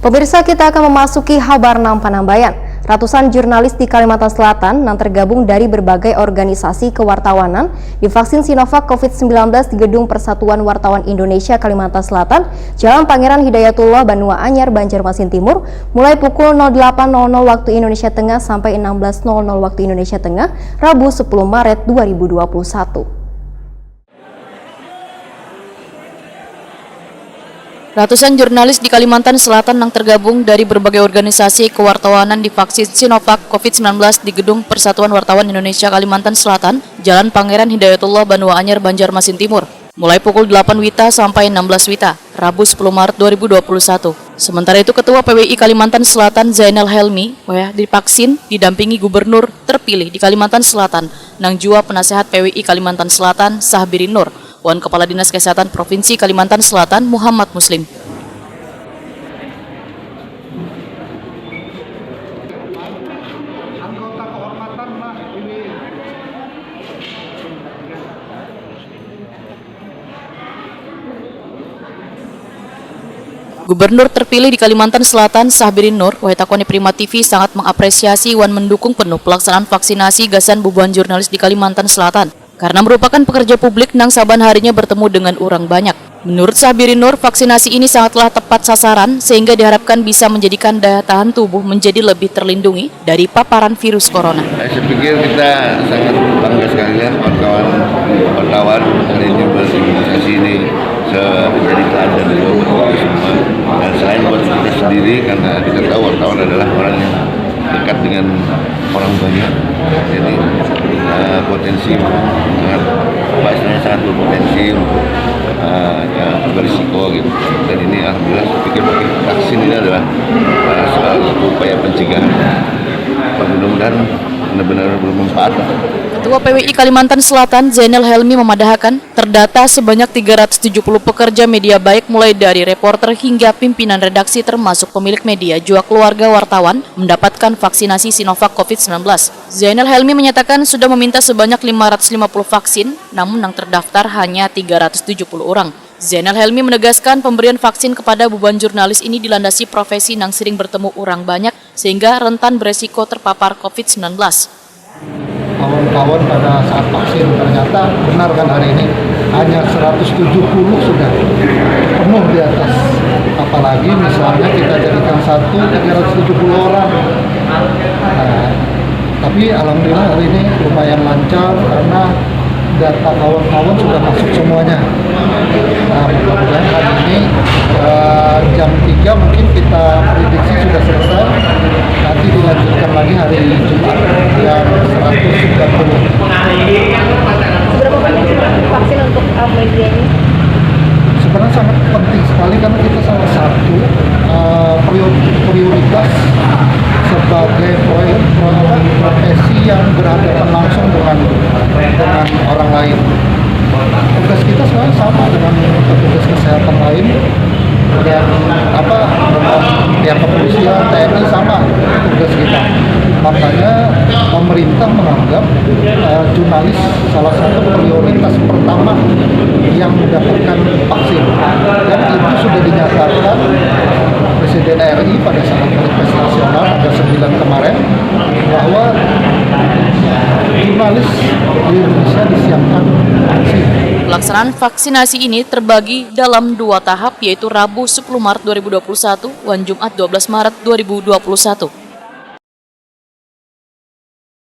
Pemirsa, kita akan memasuki Habarnam Panambayan. Ratusan jurnalis di Kalimantan Selatan yang tergabung dari berbagai organisasi kewartawanan divaksin Sinovac COVID-19 di Gedung Persatuan Wartawan Indonesia Kalimantan Selatan, Jalan Pangeran Hidayatullah, Banua Anyar, Banjarmasin Timur, mulai pukul 08.00 waktu Indonesia Tengah sampai 16.00 waktu Indonesia Tengah, Rabu 10 Maret 2021. Ratusan jurnalis di Kalimantan Selatan yang tergabung dari berbagai organisasi kewartawanan divaksin Sinovac COVID-19 di Gedung Persatuan Wartawan Indonesia Kalimantan Selatan, Jalan Pangeran Hidayatullah, Banua Anyar, Banjarmasin Timur, mulai pukul 8 WITA sampai 16 WITA, Rabu 10 Maret 2021. Sementara itu, Ketua PWI Kalimantan Selatan Zainal Helmi divaksin didampingi Gubernur terpilih di Kalimantan Selatan, Nang Jua Penasehat PWI Kalimantan Selatan Sahbirin Nur, Wan Kepala Dinas Kesehatan Provinsi Kalimantan Selatan Muhammad Muslim. Gubernur terpilih di Kalimantan Selatan Sahbirin Nur, Wahitakoni Prima TV sangat mengapresiasi Wan mendukung penuh pelaksanaan vaksinasi gasan bubuhan jurnalis di Kalimantan Selatan, karena merupakan pekerja publik nang saban harinya bertemu dengan orang banyak. Menurut Sahbirin Nur, vaksinasi ini sangatlah tepat sasaran sehingga diharapkan bisa menjadikan daya tahan tubuh menjadi lebih terlindungi dari paparan virus corona. Saya pikir kita sangat bangga sekali ya wartawan hari ini berimunisasi ini menjadi teladan buat kita semua. Dan selain buat kita sendiri, karena kita tahu wartawan adalah orang yang dekat dengan orang banyak, jadi potensi sangat berpotensi untuk berisiko gitu. Dan ini alhamdulillah saya pikir vaksin ini adalah salah satu upaya pencegahan. Mudah-mudahan benar-benar bermanfaat. Ketua PWI Kalimantan Selatan Zainal Helmi memadahkan terdata sebanyak 370 pekerja media baik mulai dari reporter hingga pimpinan redaksi termasuk pemilik media juga keluarga wartawan mendapatkan vaksinasi Sinovac COVID-19. Zainal Helmi menyatakan sudah meminta sebanyak 550 vaksin, namun yang terdaftar hanya 370 orang. Zainal Helmi menegaskan pemberian vaksin kepada bubuhan jurnalis ini dilandasi profesi yang sering bertemu orang banyak sehingga rentan beresiko terpapar COVID-19. Kawan-kawan pada saat vaksin ternyata benar kan hari ini hanya 170 sudah penuh di atas, apalagi misalnya kita jadikan 370 orang. Tapi alhamdulillah hari ini lumayan lancar karena data kawan-kawan sudah masuk semuanya. Mudah-mudahan hari ini jam 3 mungkin kita prediksi sudah selesai, nanti dilanjutkan lagi hari Jumat yang 190. Seberapa penting vaksin untuk media ini? Sebenarnya sangat penting sekali karena kita salah satu prioritas sebagai profesi yang berhadapan langsung dengan orang lain. Tugas kita sebenarnya sama dengan petugas kesehatan lain dan pihak kepolisian, TNI sama tugas kita. Makanya pemerintah menganggap jurnalis salah satu prioritas pertama yang mendapatkan vaksin, dan itu sudah dinyatakan Presiden RI pada saat Kongres Nasional tanggal 9 kemarin bahwa jurnalis di Indonesia disiapkan vaksin. Pelaksanaan vaksinasi ini terbagi dalam 2 tahap, yaitu Rabu 10 Maret 2021 dan Jumat 12 Maret 2021.